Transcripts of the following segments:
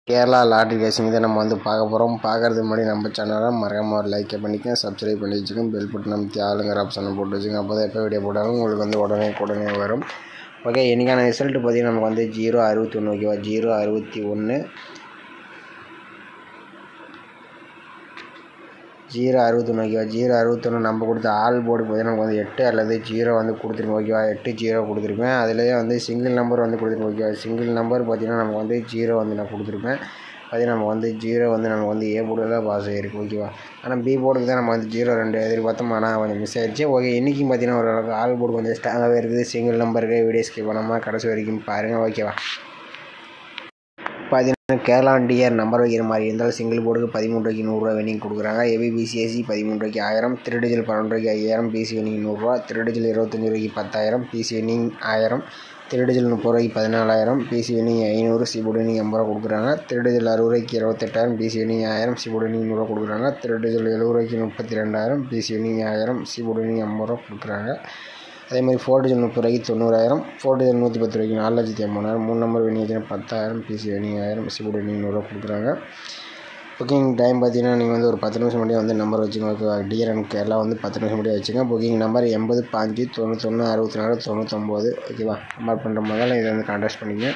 Kerala lottery கேசிங் தான் நம்ம வந்து பார்க்க போகிறோம். பார்க்கறதுக்கு முன்னாடி நம்ம சேனலை மறக்காம ஒரு லைக் பண்ணிக்கங்க, சப்ஸ்கிரைப் பண்ணி வச்சுக்கோங்க, பெல் பட்டன் அமைத்தி ஆளுங்கிற ஆப்ஷனை போட்டு வச்சுக்கோங்க. அப்போ தான் எப்போ வீடியோ போட்டாலும் உங்களுக்கு வந்து உடனே வரும். ஓகே, இன்றைக்கான ரிசல்ட் பார்த்தீங்கன்னா நமக்கு வந்து 061 ஓகேவா. 061 ஓகேவா. 061 நம்ம கொடுத்த ஆல் போர்டு பார்த்தீங்கன்னா நமக்கு வந்து 8 அல்லது 0 வந்து கொடுத்துருக்கோம் ஓகேவா. 8 0 கொடுத்துருப்பேன். அதிலேயே வந்து சிங்கிள் நம்பர் வந்து கொடுத்துருக்கோம் ஓகேவா. சிங்கிள் நம்பர் பார்த்தீங்கன்னா நமக்கு வந்து 0 வந்து நான் கொடுத்துருப்பேன். பார்த்தீங்கன்னா நமக்கு வந்து 0 வந்து நமக்கு வந்து ஏ போர்டில் தான் பாஸ் ஆகிருக்கு ஓகேவா. ஆனால் பி போர்டுக்கு தான் நம்ம வந்து 0-2 எதிர்பார்த்தோம், ஆனால் கொஞ்சம் மிஸ் ஆயிடுச்சு. ஓகே, இன்றைக்கும் பார்த்தீங்கன்னா ஓரளவுக்கு ஆல் போர்டு கொஞ்சம் ஸ்ட்ராங்காகவே இருக்குது. சிங்கிள் நம்பருக்கு வீடியோ ஸ்கிப் பண்ணாமல் கடைசி வரைக்கும் பாருங்கள் ஓகேவா. பார்த்தீங்கன்னா கேரளா டிஆர் நம்பர் வைக்கிற மாதிரி இருந்தால் சிங்கிள் போர்டுக்கு 13 ரூபாய்க்கு 100 ரூபா வெனிங் கொடுக்குறாங்க. ஏபிபிசிஎஸ்சி 13 ரூபாய்க்கு 1000, திருடிஜில் 12 ரூபாய்க்கு 5000, பிசி வெனிங் 100 ரூபா, திருடிஜில் 25 ரூபாய்க்கு 10,000, பிசி வெனிங் 1000, திருடிஜில் 30 ரூபாய்க்கு 14,000, பிசி வெனிங் 500, சிபோர்டு வெனிங் 50 ரூபா கொடுக்குறாங்க. திருடிஜில் 60 ரூபாய்க்கு 28,000, பிசி வெனிங் 1000, சிபோர்டு வெனிங் 100 ரூபா கொடுக்குறாங்க. திருடிஜில் 70 ரூபாய்க்கு 32,000, பிசி வெனிங் 1000, சிபோர்டு வெனிங் 50 ரூபா கொடுக்குறாங்க. அதே மாதிரி 4 டிஜில் 30 ரூபாய்க்கு 90,000, 4 டிஜில் 110 ரூபாய்க்கு 4,50,000, 3 நம்பர் வெனிங் 10,000, பிசி வெனிங் 1000, சிபோர்டு வெனிங் 100 ரூபா கொடுக்குறாங்க. புக்கிங் டைம் பார்த்தீங்கன்னா நீங்கள் வந்து ஒரு 10 நிமிஷம் முன்னாடியே வந்து நம்பர் வச்சுக்கோங்க ஓகேவா. டிஆர் அண்ட் கேரளா வந்து 10 நிமிஷம் முன்னாடியே வச்சுங்க. புக்கிங் நம்பர் 80 5 91 64 99 ஓகேவா. நம்பர் பண்ணுற முதல்ல இதை வந்து கான்டாக்ட் பண்ணிங்க.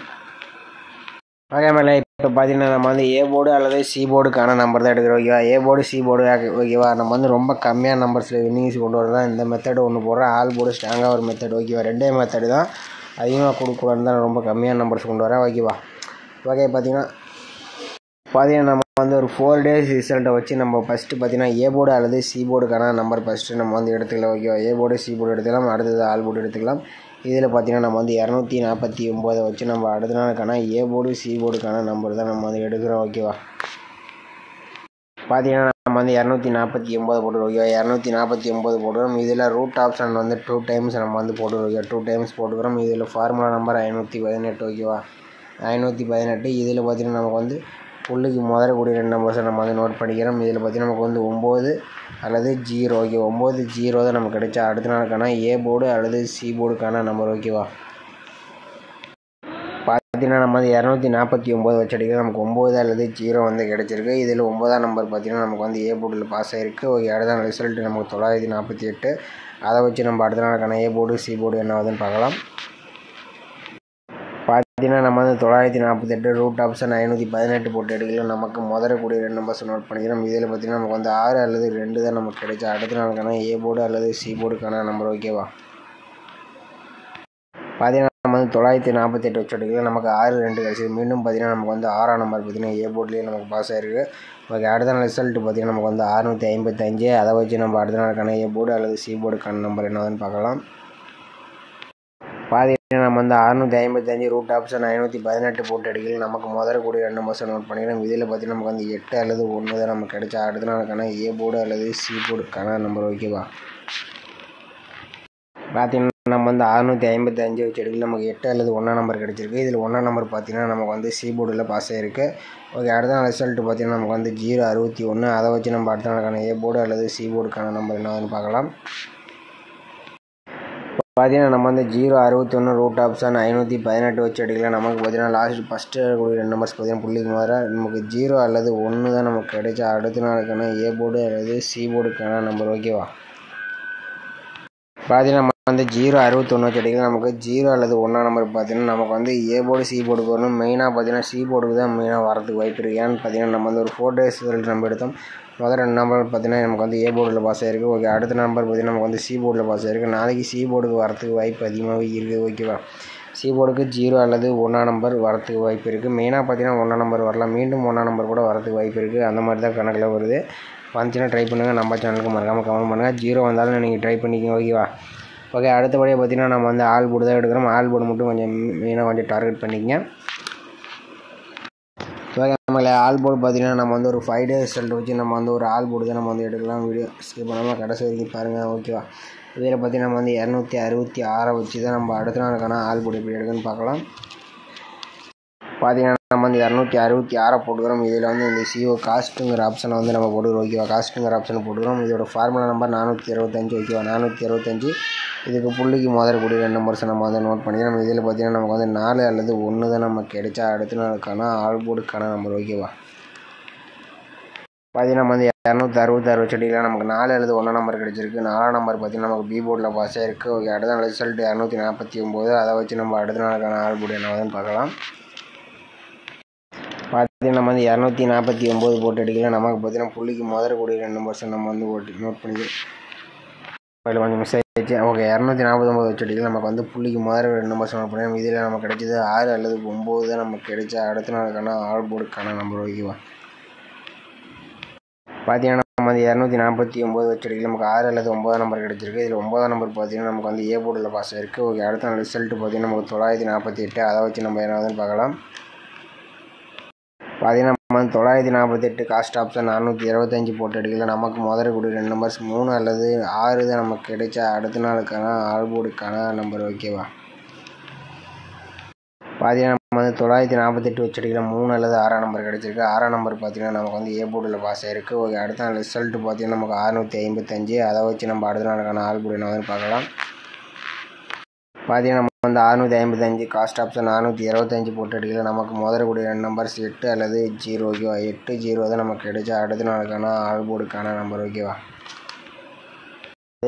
அதே மாதிரி இப்போ பார்த்தீங்கன்னா நம்ம வந்து ஏ போர்டு அல்லது சி போர்டுக்கான நம்பர் தான் எடுக்கிறோம் ஓகேவா. ஏ போர்டு சி போர்டு ஓகேவா. நம்ம வந்து ரொம்ப கம்மியான நம்பர்ஸில் வின்னிங்ஸ் கொண்டு வரதான் இந்த மெத்தடு ஒன்று போடுறேன். ஆல் போர்டு ஸ்ட்ராங்காக ஒரு மெத்தட் ஓகேவா. ரெண்டே மெத்தடு தான், அதிகமாக கொடுக்கூடாதுன்னு தான் ரொம்ப கம்மியான நம்பர்ஸ் கொண்டு வரேன் ஓகேவா. ஓகே, பார்த்தீங்கன்னா நம்ம வந்து ஒரு 4 days ரிசல்ட்டை வச்சு நம்ம ஃபஸ்ட்டு பார்த்தீங்கன்னா ஏ போர்டு அல்லது சி போர்டுக்கான நம்பர் ஃபஸ்ட்டு நம்ம வந்து எடுத்துக்கலாம் ஓகேவா. ஏ போர்டு சி போர்டு எடுத்துக்கலாம், அடுத்தது ஆல் போர்டு எடுத்துக்கலாம். இதில் பார்த்தீங்கன்னா நம்ம வந்து 249 வச்சு நம்ம அடுத்த நாளுக்கான ஏ போர்டு சி போர்டுக்கான நம்பர் தான் நம்ம வந்து எடுக்கிறோம் ஓகேவா. பார்த்தீங்கன்னா நம்ம வந்து 249 போட்டுருவோம் ஓகேவா. 249 போட்டுக்கிறோம். இதில் ரூட் ஆப்ஷன் வந்து 2 டைம்ஸ் நம்ம வந்து போட்டுருவோம் ஓகேவா. 2 டைம்ஸ் போட்டுக்கிறோம். இதில் ஃபார்முலா நம்பர் 518 ஓகேவா. 518. இதில் பார்த்தீங்கன்னா நமக்கு வந்து புள்ளிக்கு முதலக்கூடிய 2 நம்பர்ஸை நம்ம வந்து நோட் பண்ணிக்கிறோம். இதில் பார்த்தீங்கன்னா நமக்கு வந்து 9 அல்லது 0 ஓகே. 9 0 தான் நமக்கு கிடைச்சா அடுத்த நாளுக்கான ஏ போர்டு அல்லது சி போர்டுக்கான நம்பர் ஓகேவா. பார்த்தீங்கன்னா நம்ம வந்து 249 வச்சு அடிக்கிறது நமக்கு 9 அல்லது 0 வந்து கிடச்சிருக்கு. இதில் 9ஆம் நம்பர் பார்த்தீங்கன்னா நமக்கு வந்து ஏ போர்டில் பாஸ் ஆகிருக்கு ஓகே. அடுத்த நாள் ரிசல்ட்டு நமக்கு 948. அதை வச்சு நம்ம அடுத்த நாளுக்கான ஏ போர்டு சி போர்டு என்ன ஆகுதுன்னு பார்க்கலாம். பார்த்தீங்கன்னா நம்ம வந்து 948 ரூட் ஆப்ஷன் 518 போட்டு எடுக்கலாம். நமக்கு முதலக்கூடிய 2 நம்பர்ஸ் நோட் பண்ணிக்கிறோம். இதில் பார்த்தீங்கன்னா நமக்கு வந்து 6 அல்லது 2 தான் நமக்கு கிடைச்சா அடுத்த நாளுக்கான ஏ போர்டு அல்லது சி போர்டுக்கான நம்பர் ஓகேவா. பார்த்தீங்கன்னா நம்ம வந்து 948 வச்சு எடுக்கலாம். நமக்கு 6 2 கிடச்சிது. மீண்டும் பார்த்தீங்கன்னா நமக்கு வந்து 6ஆம் நம்பர் பார்த்தீங்கன்னா ஏ போர்ட்லேயே நமக்கு பாஸ் ஆகிருக்கு ஓகே. அடுத்த நாள் ரிசல்ட் பார்த்தீங்கன்னா நமக்கு வந்து 655. அதை வச்சு நம்ம அடுத்த நாளுக்கான ஏ போர்டு அல்லது சி போர்டுக்கான நம்பர் என்னதுன்னு பார்க்கலாம். பார்த்தீங்கன்னா நம்ம வந்து 655 ரூட் ஆப்ஷன் 518 போட்டு எடுக்கலாம். நமக்கு முதலக்கூடிய 2 நம்பர்ஸ் நோட் பண்ணிக்கிறோம். இதில் பார்த்தீங்கன்னா நமக்கு வந்து 8 அல்லது 1 தான் நமக்கு கிடைச்சா அடுத்த நாளுக்கான ஏ போர்டு அல்லது சி போர்டுக்கான நம்பர் ஓகேவா. பார்த்தீங்கன்னா நம்ம வந்து 655 வச்சு எடுக்கலாம். நமக்கு 8 அல்லது 1ஆம் நம்பர் கிடச்சிருக்கு. இதில் 1ஆம் நம்பர் பார்த்தீங்கன்னா நமக்கு வந்து சி போர்டில் பாஸ் ஆகிருக்கு ஓகே. அடுத்த நாள் ரிசல்ட்டு பார்த்தீங்கன்னா நமக்கு வந்து 061. அதை வச்சு நம்ம அடுத்த நாளுக்கான ஏ போர்டு அல்லது சி போர்டுக்கான நம்பர் என்னன்னு பார்க்கலாம். பார்த்தீங்கன்னா நம்ம வந்து 061 ரூட் ஆப்ஷன் 518 வச்சு எடுக்கலாம். நமக்கு பார்த்தீங்கன்னா ஃபஸ்ட்டு இருக்கக்கூடிய 2 நம்பர்ஸ் பார்த்தீங்கன்னா புள்ளிக்கு முதல்ல நமக்கு 0 அல்லது 1 தான் நமக்கு கிடைச்சா அடுத்த நாளுக்கான ஏ போர்டு அல்லது சி போர்டுக்கான நம்பர் ஓகேவா. பார்த்தீங்கன்னா நம்ம வந்து 061 வச்சு எடுக்கலாம். நமக்கு 0 அல்லது 1ஆம் நம்பர் பார்த்தீங்கன்னா நமக்கு வந்து ஏ போர்டு சி போர்டுக்கு வரணும். மெயினாக பார்த்தீங்கன்னா சி போர்டுக்கு தான் மெயினாக வரதுக்கு வாய்ப்பு இருக்குது. ஏன்னு பார்த்தீங்கன்னா நம்ம வந்து ஒரு 4 days ரிசல்ட் நம்ம எடுத்தோம். முதல் 2 நம்பர் பார்த்தீங்கன்னா நமக்கு வந்து ஏ போர்டில் பாஸ் ஆகிருக்கு ஓகே. அடுத்த நம்பர் பார்த்தீங்கன்னா நமக்கு வந்து சி போர்டில் பாஸ் ஆகிருக்கு. நாளைக்கு சி போர்டுக்கு வரத்துக்கு வாய்ப்பு அதிகமாகவே இருக்குது ஓகேவா. சி போர்டுக்கு 0 அல்லது 1ஆம் நம்பர் வரத்துக்கு வாய்ப்பு இருக்குது. மெயினாக பார்த்தீங்கன்னா 1ஆம் நம்பர் வரலாம், மீண்டும் 1ஆம் நம்பர் கூட வரத்துக்கு வாய்ப்பு இருக்குது. அந்த மாதிரி தான் கணக்கில் வருது. வந்துச்சுன்னா ட்ரை பண்ணுங்கள். நம்ம சேனலுக்கு மறக்காமல் கமெண்ட் பண்ணுங்கள். 0 வந்தாலும் நீங்கள் ட்ரை பண்ணிக்கோங்க ஓகேவா. ஓகே, அடுத்தபடியாக பார்த்தீங்கன்னா நம்ம வந்து ஆல் போர்டு தான் எடுக்கிறோம். ஆல் போர்டு மட்டும் கொஞ்சம் மெயினாக கொஞ்சம் டார்கெட் பண்ணிக்கங்க ஓகே. நம்மள ஆல் போர்டு பார்த்தீங்கன்னா நம்ம வந்து ஒரு 5 days ரிசல்ட் வச்சு நம்ம வந்து ஒரு ஆல் போர்டு தான் நம்ம வந்து எடுக்கலாம். வீடியோ ஸ்கிப் பண்ணாமல் கடைசி வரைக்கும் பாருங்கள் ஓகேவா. இதில் பார்த்தீங்கன்னா நம்ம வந்து 266 வச்சு தான் நம்ம அடுத்த நாளுக்கான ஆல் போர்டு எப்படி எடுக்குன்னு பார்க்கலாம். பார்த்தீங்கன்னா நம்ம வந்து 266 போட்டுக்கிறோம். இதில் வந்து இந்த சிஓ காஸ்ட்டுங்கிற ஆப்ஷனை வந்து நம்ம போட்டுக்கிறோம் ஓகேவா. காஸ்ட்டுங்கிற ஆப்ஷனை போட்டுக்கிறோம். இதோட ஃபார்முலா நம்பர் 465 ஓகேவா. 465 இதுக்கு புள்ளிக்கு முதறக்கூடிய 2 நம்பர்ஸை நம்ம வந்து நோட் பண்ணிக்கலாம். நம்ம இதில் பார்த்தீங்கன்னா நமக்கு வந்து 4 அல்லது 1 தான் நமக்கு கிடைச்சா அடுத்த நாளுக்கான ஆல் போர்டுக்கான நம்பர். ஓகேவா? பார்த்தீங்கன்னா நம்ம வந்து 266 செடியில் நமக்கு 4 அல்லது 1 நம்பர் கிடச்சிருக்கு. 4ஆம் நம்பர் பார்த்தீங்கன்னா நமக்கு பி போர்டில் பாஸ் ஆகிருக்கு. ஓகே, அடுத்த நாள் ரிசல்ட் 249. அதை வச்சு நம்ம அடுத்த நாளுக்கான ஆல் போர்டு என்ன வந்து பார்க்கலாம். பார்த்தீங்கன்னா நம்ம வந்து 249 போட்டு அடிக்கல. நமக்கு பார்த்தீங்கன்னா புள்ளிக்கு முதறக்கூடிய 2 நம்பர்ஸை நம்ம வந்து நோட் பண்ணிக்கலாம். அதில் கொஞ்சம் மிஸ் ஆகிடுச்சு. ஓகே, 249 வச்சு அடிக்கல. நமக்கு வந்து புள்ளிக்கு முதல்ல 2 நம்பர்ஸ் நோட் பண்ணிக்கலாம். இதில் நமக்கு கிடைச்சது 6 அல்லது 9 தான் நமக்கு கிடைச்சா அடுத்த நாளுக்கான ஆல் போர்டுக்கான நம்பர். ஓகேவா? பார்த்தீங்கன்னா நம்ம வந்து 249 வச்சு அடிக்கல. நமக்கு 6 அல்லது 9 நம்பர் கிடச்சிருக்கு. இதில் 9 நம்பர் பார்த்தீங்கன்னா நமக்கு வந்து ஏ போர்டில் பாஸ் ஆகிருக்கு. ஓகே, அடுத்த நாள் ரிசல்ட் பார்த்தீங்கன்னா நமக்கு 948. அதை வச்சு நம்ம என்ன வந்து பார்க்கலாம். பார்த்தீங்கன்னா நம்ம வந்து 948 காஸ்ட் ஆப்ஷன் 425 போட்டு அடிக்கல. நமக்கு முதறக்கூடிய 2 நம்பர்ஸ் 3 அல்லது 6 தான் நமக்கு கிடைச்சா அடுத்த நாளுக்கான ஆல் போர்டுக்கான நம்பர். ஓகேவா? பார்த்தீங்கன்னா நம்ம வந்து 948 வச்சு அடிக்கல. 3 அல்லது 6ஆம் நம்பர் கிடச்சிருக்கு. 6ஆம் நம்பர் பார்த்தீங்கன்னா நமக்கு வந்து ஏ போர்டில் பாஸ் ஆகிருக்கு. ஓகே, அடுத்த நாள் ரிசல்ட் பார்த்தீங்கன்னா நமக்கு 655. அதை வச்சு நம்ம அடுத்த நாளுக்கான ஆல் போர்டு என்ன வந்து பார்க்கலாம். பார்த்தீங்கன்னா நம்ம வந்து 655 காஸ்ட் ஆப்ஷன் 425 போட்டு அடிக்கல. நமக்கு முதறக்கூடிய 2 நம்பர்ஸ் 8 அல்லது 0. ஓகேவா? 8 0 தான் நமக்கு கிடைச்சா அடுத்த நாளுக்கான ஆல் போர்டுக்கான நம்பர். ஓகேவா?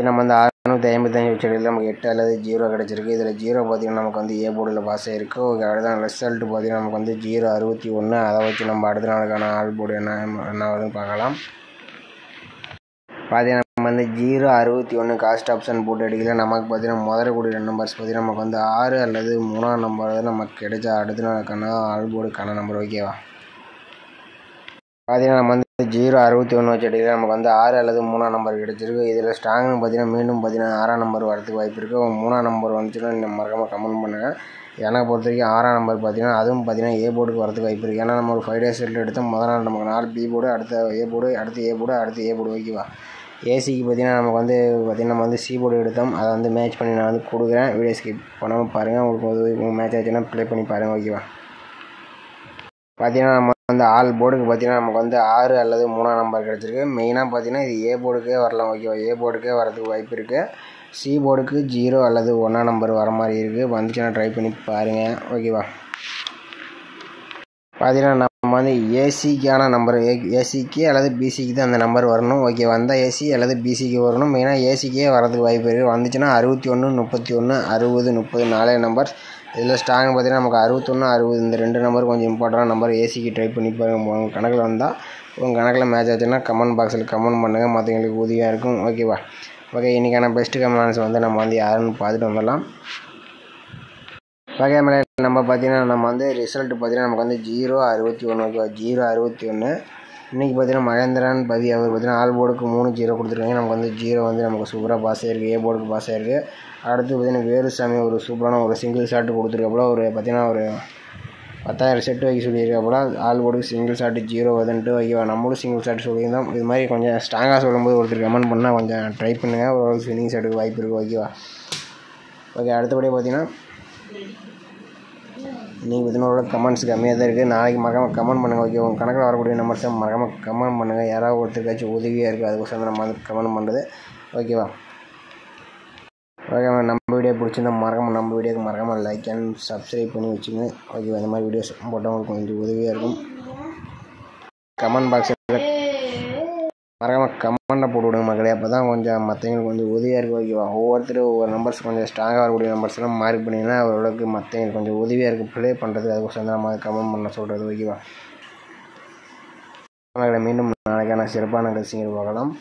நம்ம வந்து 655 வச்சு அடிக்கல. நமக்கு 8 அல்லது 0 கிடச்சிருக்கு. இதில் 0 பார்த்தீங்கன்னா நமக்கு வந்து ஏ போர்டில் பாஸ் ஆகிருக்கு. ஓகே, அடுத்த நாள் ரிசல்ட் பார்த்தீங்கன்னா நமக்கு வந்து 061. அதை வச்சு நம்ம அடுத்த நாளுக்கான ஆல் போர்டு என்ன வருதுன்னு பார்க்கலாம். பார்த்தீங்கன்னா நம்ம வந்து 061 காஸ்ட் ஆப்ஷன் போட்டு அடிக்கல. நமக்கு பார்த்தீங்கன்னா முதறக்கூடிய 2 நம்பர்ஸ் பார்த்தீங்கன்னா நமக்கு வந்து 6 அல்லது 3ஆம் நம்பர் தான் நமக்கு கிடைச்சா அடுத்த நாளுக்கான ஆல் போர்டுக்கான நம்பர். ஓகேவா? பார்த்தீங்கன்னா நம்ம வந்து 061 வச்சு அடிக்கல. நமக்கு வந்து 6 அல்லது 3ஆம் நம்பர் கிடச்சிருக்கு. இதில் ஸ்ட்ராங்னு பார்த்தீங்கன்னா மீண்டும் பார்த்தீங்கன்னா 6ஆம் நம்பர் வரதுக்கு வாய்ப்பு இருக்குது. 3ஆம் நம்பர் வந்துச்சுன்னா நீங்கள் மறக்காமல் கமெண்ட் பண்ணுங்கள். எனக்கு பொறுத்த வரைக்கும் 6ஆம் நம்பர் பார்த்தீங்கன்னா அதுவும் பார்த்தீங்கன்னா ஏ போர்டுக்கு வரதுக்கு வாய்ப்பு இருக்குது. ஏன்னா நம்ம ஒரு 5 டேஸ் ரிசல்ட் எடுத்தோம். முதல் நாள் நமக்கு 4 பி போர்டு, அடுத்த ஏ போர்டு, அடுத்து ஏ போர்டு, அடுத்து ஏ போர்டு. ஓகேவா? ஏசிக்கு பார்த்தீங்கன்னா நமக்கு வந்து பார்த்தீங்கன்னா நம்ம வந்து சி போர்டு எடுத்தோம். அதை வந்து மேட்ச் பண்ணி நான் வந்து கொடுக்குறேன். வீடியோ ஸ்கிப் பண்ணாமல் பாருங்கள். உங்களுக்கு மேட்ச் ஆச்சுன்னா ப்ளே பண்ணி பாருங்கள். ஓகேவா? பார்த்தீங்கன்னா நம்ம வந்து ஆல் போர்டுக்கு பார்த்தீங்கன்னா நமக்கு வந்து 6 அல்லது 3ஆம் நம்பர் கிடச்சிருக்கு. மெயினாக பார்த்தீங்கன்னா இது ஏ போர்டுக்கே வரலாம். ஓகேவா? ஏ போர்டுக்கே வரதுக்கு வாய்ப்பு இருக்குது. சி போர்டுக்கு 0 அல்லது 1ஆம் நம்பர் வர மாதிரி இருக்குது. வந்துச்சுன்னா ட்ரை பண்ணி பாருங்கள். ஓகேவா? பார்த்தீங்கன்னா நம்ம வந்து ஏசிக்கான நம்பர் ஏசிக்கு அல்லது பிசிக்கு தான் அந்த நம்பர் வரணும். ஓகே, வந்தால் ஏசி அல்லது பிசிக்கு வரணும். மெயினாக ஏசிக்கே வரதுக்கு வாய்ப்பு இருக்குது. வந்துச்சுன்னா 61 31 60 30 4 நம்பர். இதில் ஸ்ட்ராங் பார்த்தீங்கன்னா நமக்கு 61 60 இந்த 2 நம்பர் கொஞ்சம் இம்பார்ட்டண்டான நம்பர். ஏசிக்கு ட்ரை பண்ணி பாருங்கள். உங்கள் கணக்கில் வந்தால் உங்கள் கணக்கில் மேட்ச் ஆச்சுன்னா கமெண்ட் பாக்ஸில் கமெண்ட் பண்ணுங்கள். மற்றவங்களுக்கு உதவியாக இருக்கும். ஓகேவா? ஓகே, இன்றைக்கான பெஸ்ட்டு கமெண்ட்ஸ் வந்து நம்ம வந்து யாருன்னு பார்த்துட்டு வந்துடலாம். ஓகே, நம்ம பார்த்தீங்கன்னா நம்ம வந்து ரிசல்ட் பார்த்தீங்கன்னா நமக்கு வந்து 061. ஓகேவா? 061. இன்றைக்கி பார்த்தீங்கன்னா மகேந்திரன் பவி அவர் பார்த்தீங்கன்னா ஆல் போர்டுக்கு 3 0 கொடுத்துருக்காங்க. நமக்கு வந்து 0 வந்து நமக்கு சூப்பராக பாஸ் ஆகிருக்கு. ஏ போர்டுக்கு பாஸ் ஆகிருக்கு. அடுத்து பார்த்தீங்கன்னா வேலுசாமி ஒரு சூப்பரான ஒரு சிங்கிள் ஷாட்டு கொடுத்துருக்கப்போல ஒரு பார்த்தீங்கன்னா ஒரு 10,000 செட்டு வைக்க சொல்லியிருக்கப்போல ஆல் போர்டுக்கு சிங்கிள் ஷாட்டு 0 வருதுன்ட்டு. ஓகேவா? நம்மளும் சிங்கிள் ஷாட் சொல்லியிருந்தோம். இது மாதிரி கொஞ்சம் ஸ்ட்ராங்காக சொல்லும்போது ஒருத்தர் கமெண்ட் பண்ணால் கொஞ்சம் ட்ரை பண்ணுங்கள். ஒரு ஸ்வின்னிங் ஷாட்டுக்கு வாய்ப்பு இருக்குது. ஓகேவா? ஓகே, அடுத்தபடி பார்த்தீங்கன்னா நீங்கள் பார்த்தீங்கன்னா கமெண்ட்ஸ் கம்மியாக தான் இருக்குது. நாளைக்கு மறக்காமல் கமெண்ட் பண்ணுங்கள். ஓகே, உங்கள் கணக்கில் வரக்கூடிய நம்பர்ஸை மறக்காமல் கமெண்ட் பண்ணுங்கள். யாராவது ஒருத்தருக்காச்சும் உதவியாக இருக்குது. அதுக்கோசரம் நம்ம வந்து கமெண்ட் பண்ணுறது. ஓகேவா? ஓகே, நம்ம வீடியோ பிடிச்சிருந்தா மறக்காமல் நம்ம வீடியோக்கு மறக்காமல் லைக் அண்ட் சப்ஸ்கிரைப் பண்ணி வச்சுங்க. ஓகேவா? இந்த மாதிரி வீடியோஸ் போட்டவங்களுக்கு கொஞ்சம் உதவியாக இருக்கும். கமெண்ட் பாக்ஸில் மறக்காமல் கமெண்ட்டை போட்டு விடுங்க மக்களே. அப்போ தான் கொஞ்சம் மற்றவங்களுக்கு கொஞ்சம் உதவியாக இருக்கும். ஓகேவா? ஒவ்வொருத்தரும் ஒவ்வொரு நம்பர்ஸ் கொஞ்சம் ஸ்ட்ராங்காக வரக்கூடிய நம்பர்ஸ்லாம் மார்க் பண்ணிங்கன்னா ஓரளவுக்கு மற்றவங்களுக்கு கொஞ்சம் உதவியாக இருக்குது ப்ளே பண்ணுறது. அதுக்கோசரம் தான் நம்ம கமெண்ட் பண்ண சொல்கிறது. ஓகேவா? மீண்டும் நாளைக்கான சிறப்பான கட்சிகள் பார்க்கலாம்.